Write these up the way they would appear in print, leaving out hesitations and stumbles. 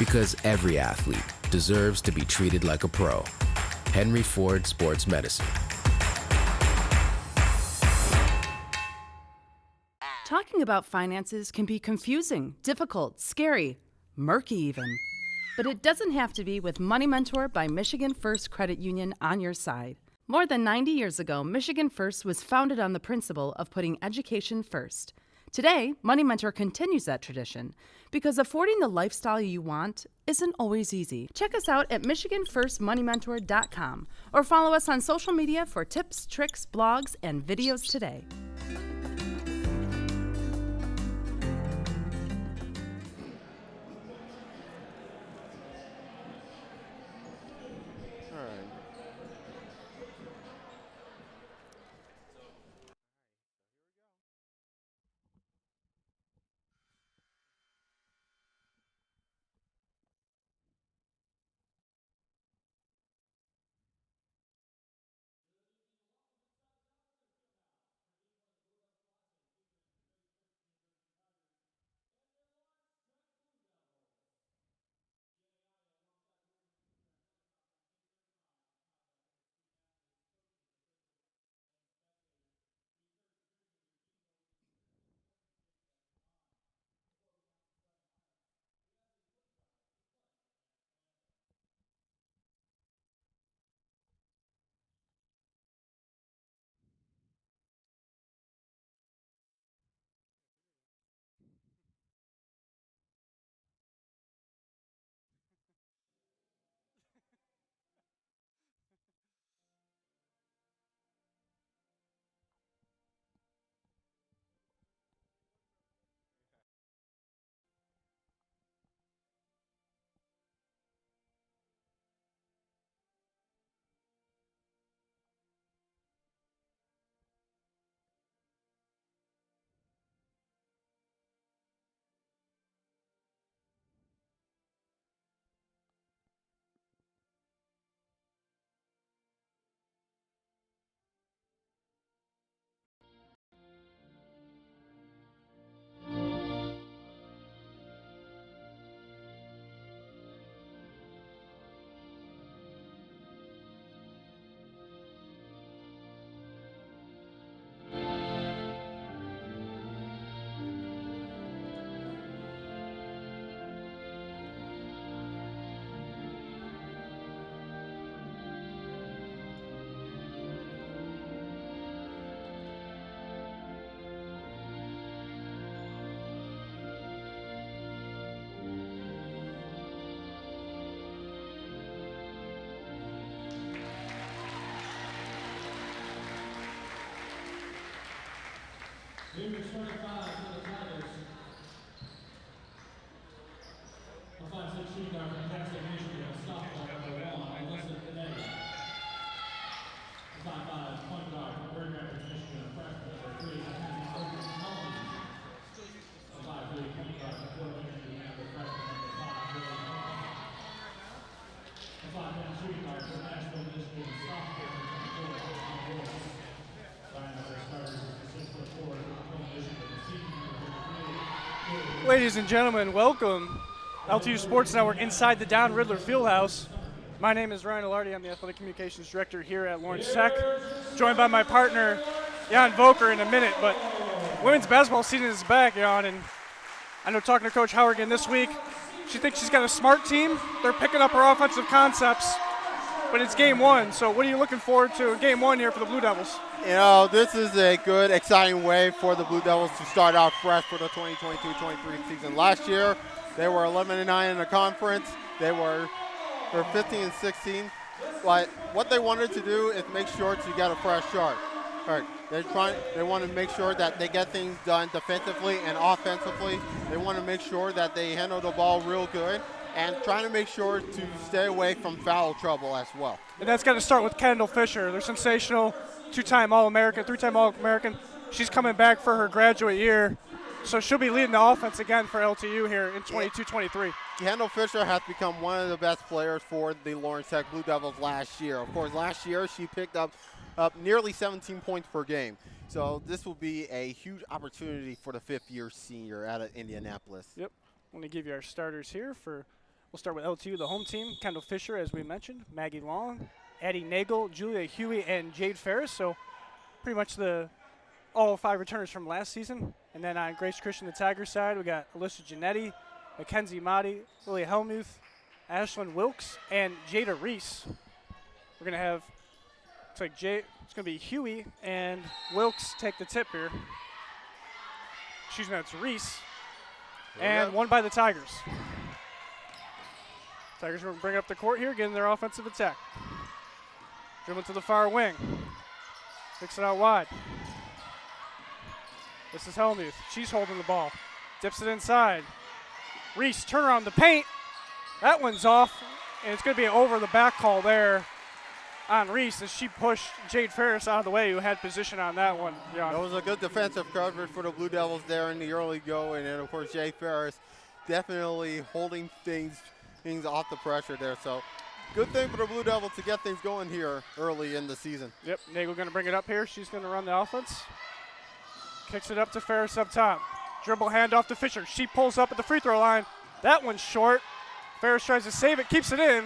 Because every athlete deserves to be treated like a pro. Henry Ford Sports Medicine. Talking about finances can be confusing, difficult, scary, murky even. But it doesn't have to be with Money Mentor by Michigan First Credit Union on your side. More than 90 years ago, Michigan First was founded on the principle of putting education first. Today, Money Mentor continues that tradition because affording the lifestyle you want isn't always easy. Check us out at MichiganFirstMoneyMentor.com or follow us on social media for tips, tricks, blogs, and videos today. Number 25 for the Tigers. A 5'6" shooting guard from Jackson, Michigan, sophomore number 1, Alyssa Canetti. A 5'5" point guard from Grand Rapids, Michigan, freshman number 3, Mackenzie Oakland-Mullen. A 5'3" point guard from Fort Wayne, Indiana, freshman number 5, Willie Mullen. A 5'10" shooting guard from Nashville, Michigan, sophomore number 24, Christian Boyce. Ryan of their starters is the 6'4", Michigan, senior number 3. Ladies and gentlemen, welcome. LTU Sports Network inside the Don Riddler Fieldhouse. My name is Ryan Alardi. I'm the Athletic Communications Director here at Lawrence Tech. Joined by my partner, Jan Volker, in a minute. But women's basketball season is back, Jan. And I know talking to Coach Howergan this week, she thinks she's got a smart team. They're picking up her offensive concepts. But it's game one. So what are you looking forward to in game one here for the Blue Devils? You know, this is a good, exciting way for the Blue Devils to start out fresh for the 2022-23 season. Last year, they were 11-9 in the conference. They were 15-16. But what they wanted to do is make sure to get a fresh start. All right, they want to make sure that they get things done defensively and offensively. They want to make sure that they handle the ball real good and trying to make sure to stay away from foul trouble as well. And that's got to start with Kendall Fisher. They're sensational. Two-time All-American, three-time All-American. She's coming back for her graduate year. So she'll be leading the offense again for LTU here in 22-23. Kendall Fisher has become one of the best players for the Lawrence Tech Blue Devils last year. Of course, last year she picked up nearly 17 points per game. So this will be a huge opportunity for the fifth-year senior out of Indianapolis. Yep. I'm going to give you our starters here for We'll start with LTU, the home team. Kendall Fisher, as we mentioned, Maggie Long, Addie Nagel, Julia Huey, and Jade Ferris. So pretty much all 5 returners from last season. And then on Grace Christian, the Tigers side, we got Alyssa Janetti, Mackenzie Motti, Lily Helmuth, Ashlyn Wilkes, and Jada Reese. We're going to have, it's going to be Huey and Wilkes take the tip here. Excuse me, that's Reese. And won by the Tigers. Tigers are going to bring up the court here, getting their offensive attack. Dribbling to the far wing. Kicks it out wide. This is Helmuth. She's holding the ball. Dips it inside. Reese, turn around the paint. That one's off, and it's going to be an over the back call there on Reese as she pushed Jade Ferris out of the way, who had position on that one. Yeah. That was a good defensive coverage for the Blue Devils there in the early go, and then of course Jade Ferris definitely holding things off the pressure there. So good thing for the Blue Devils to get things going here early in the season. Yep, Nagel going to bring it up here. She's going to run the offense. Kicks it up to Ferris up top. Dribble handoff to Fisher. She pulls up at the free throw line. That one's short. Ferris tries to save it, keeps it in.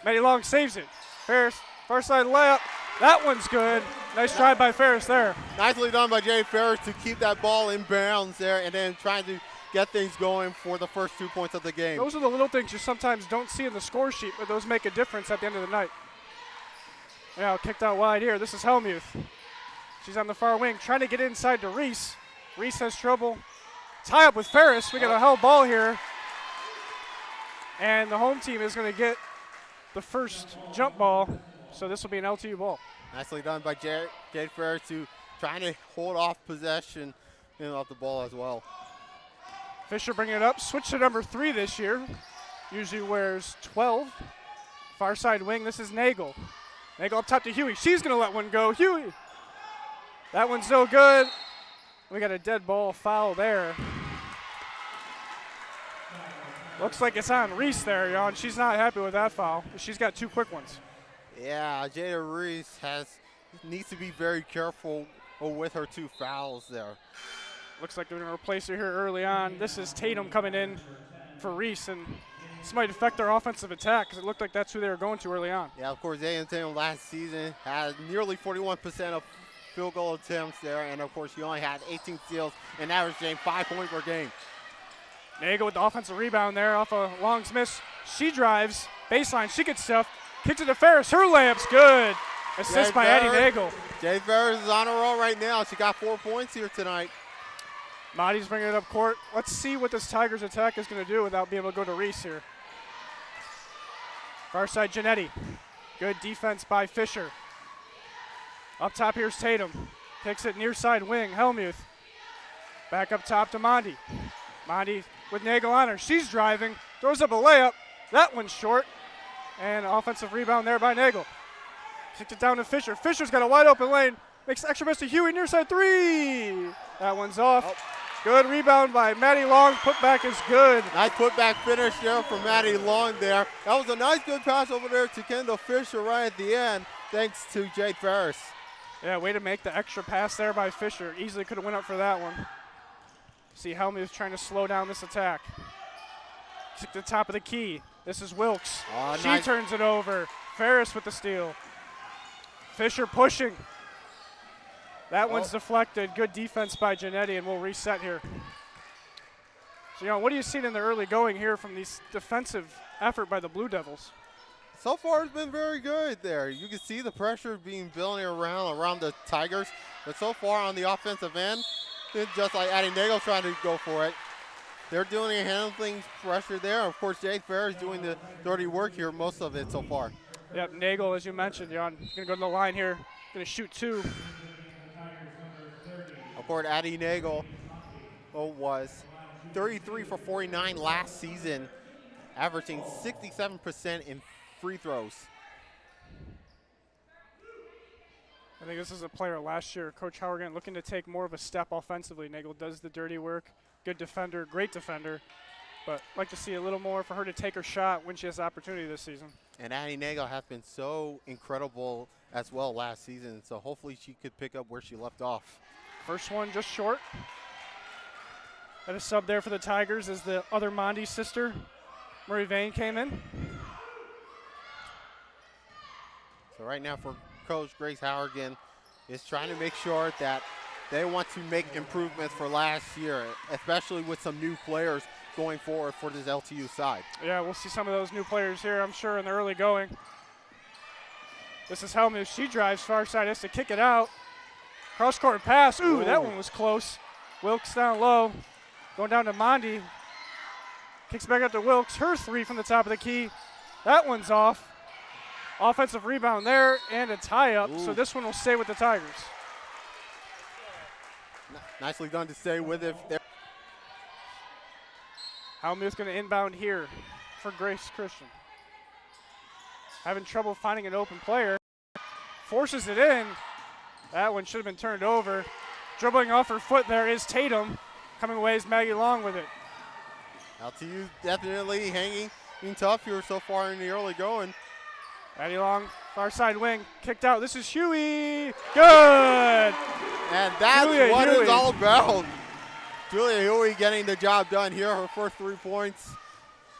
Maddie Long saves it. Ferris, far side layup. That one's good. Nice drive by Ferris there. Nicely done by Jade Ferris to keep that ball in bounds there and then trying to get things going for the first 2 points of the game. Those are the little things you sometimes don't see in the score sheet, but those make a difference at the end of the night. Now kicked out wide here. This is Helmuth. She's on the far wing, trying to get inside to Reese. Reese has trouble. Tie up with Ferris. We got a held ball here. And the home team is going to get the first jump ball, so this will be an LTU ball. Nicely done by Jade Ferris to trying to hold off possession of the ball as well. Fisher bringing it up. Switch to number 3 this year. Usually wears 12. Far side wing. This is Nagel. Nagel up top to Huey. She's going to let one go. Huey. That one's no good. We got a dead ball foul there. Looks like it's on Reese there, Jan. She's not happy with that foul. She's got 2 quick ones. Yeah, Jada Reese needs to be very careful with her 2 fouls there. Looks like they're going to replace her here early on. This is Tatum coming in for Reese, and this might affect their offensive attack because it looked like that's who they were going to early on. Yeah, of course, A&M Tatum last season had nearly 41% of field goal attempts there, and of course, he only had 18 steals and averaging 5 points per game. Nagel with the offensive rebound there off a Long's miss. She drives, baseline, she gets stuffed, kicks it to Ferris. Her layup's good. Assist by Addie Nagel. Jade Ferris is on a roll right now. She got 4 points here tonight. Mahdi's bringing it up court. Let's see what this Tigers attack is going to do without being able to go to Reese here. Far side, Janetti. Good defense by Fisher. Up top, here's Tatum. Kicks it near side wing, Helmuth. Back up top to Mondi. Mondi with Nagel on her. She's driving, throws up a layup. That one's short. And offensive rebound there by Nagel. Kicked it down to Fisher. Fisher's got a wide open lane. Makes extra miss to Huey, near side 3. That one's off. Good rebound by Maddie Long. Putback is good. Nice putback finish there from Maddie Long there. That was a nice good pass over there to Kendall Fisher right at the end, thanks to Jade Ferris. Yeah, way to make the extra pass there by Fisher. Easily could have went up for that one. See Helmuth trying to slow down this attack. To the top of the key. This is Wilkes. Oh, she nice. turns it over. Ferris with the steal. Fisher pushing. That one's deflected. Good defense by Janetti, and we'll reset here. So, what do you see in the early going here from this defensive effort by the Blue Devils? So far, it's been very good there. You can see the pressure being building around the Tigers, but so far on the offensive end, it's just like Addie Nagel trying to go for it. They're doing and handling pressure there. Of course, Jade Ferris doing the dirty work here, most of it so far. Yep, Nagel, as you mentioned, Jan, going to go to the line here. Going to shoot 2. Of course, Addie Nagel was 33 for 49 last season, averaging 67% in free throws. I think this is a player last year. Coach Howergan looking to take more of a step offensively. Nagel does the dirty work. Good defender, great defender. But like to see a little more for her to take her shot when she has the opportunity this season. And Addie Nagel has been so incredible as well last season, so hopefully she could pick up where she left off. First one just short. And a sub there for the Tigers is the other Mondi sister, Marie Vane came in. So right now for Coach Grace Howergan is trying to make sure that they want to make improvements for last year, especially with some new players going forward for this LTU side. Yeah, we'll see some of those new players here, I'm sure, in the early going. This is Helmuth. She drives far side, has to kick it out. Cross-court pass. Ooh, that one was close. Wilkes down low. Going down to Mondi. Kicks back up to Wilkes. Her three from the top of the key. That one's off. Offensive rebound there and a tie-up. So this one will stay with the Tigers. Nicely done to stay with it. Helmuth going to inbound here for Grace Christian. Having trouble finding an open player. Forces it in. That one should have been turned over. Dribbling off her foot there is Tatum. Coming away is Maggie Long with it. LTU definitely hanging tough here so far in the early going. Maddie Long, far side wing, kicked out. This is Huey. Good. And that's Julia what Huey. it's all about. Julia Huey getting the job done here. Her first 3 points.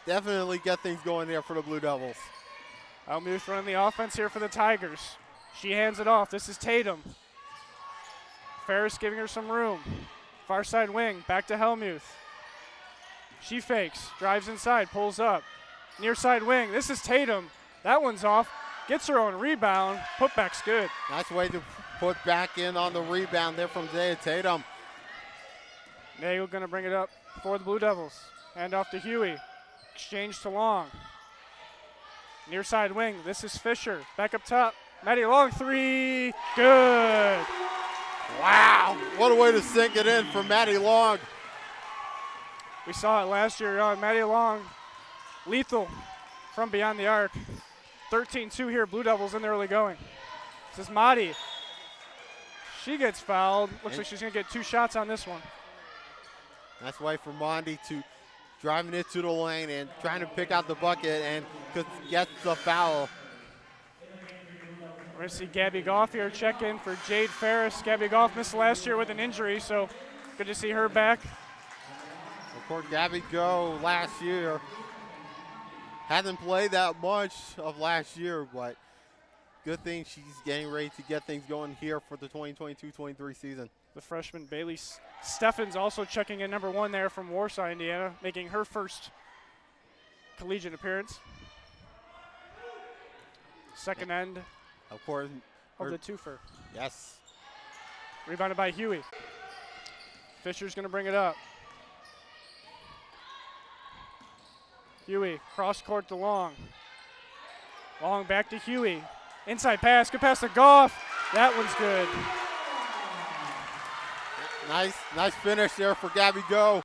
Definitely get things going there for the Blue Devils. Helmuth running the offense here for the Tigers. She hands it off. This is Tatum. Ferris giving her some room. Far side wing, back to Helmuth. She fakes, drives inside, pulls up. Near side wing, this is Tatum. That one's off, gets her own rebound. Putback's good. Nice way to put back in on the rebound there from Zaya Tatum. Nagel gonna bring it up for the Blue Devils. Hand off to Huey. Exchange to Long. Near side wing, this is Fisher. Back up top, Maddie Long, three, good. Wow, what a way to sink it in for Maddie Long. We saw it last year on Maddie Long, lethal from beyond the arc. 13-2 here, Blue Devils in the early going. This is Madi. She gets fouled. Looks like she's gonna get 2 shots on this one. Nice way for Mondi to driving it to the lane and trying to pick out the bucket and get the foul. We're gonna see Gabby Goff here check in for Jade Ferris. Gabby Goff missed last year with an injury, so good to see her back. Of course, Gabby Go last year hasn't played that much of last year, but good thing she's getting ready to get things going here for the 2022-23 season. The freshman Bailey Steffens also checking in number 1 there from Warsaw, Indiana, making her first collegiate appearance. Second end Of course. of the twofer. Yes. Rebounded by Huey. Fisher's gonna bring it up. Huey, cross court to Long. Long back to Huey. Inside pass, good pass to Goff. That one's good. Nice finish there for Gabby Go.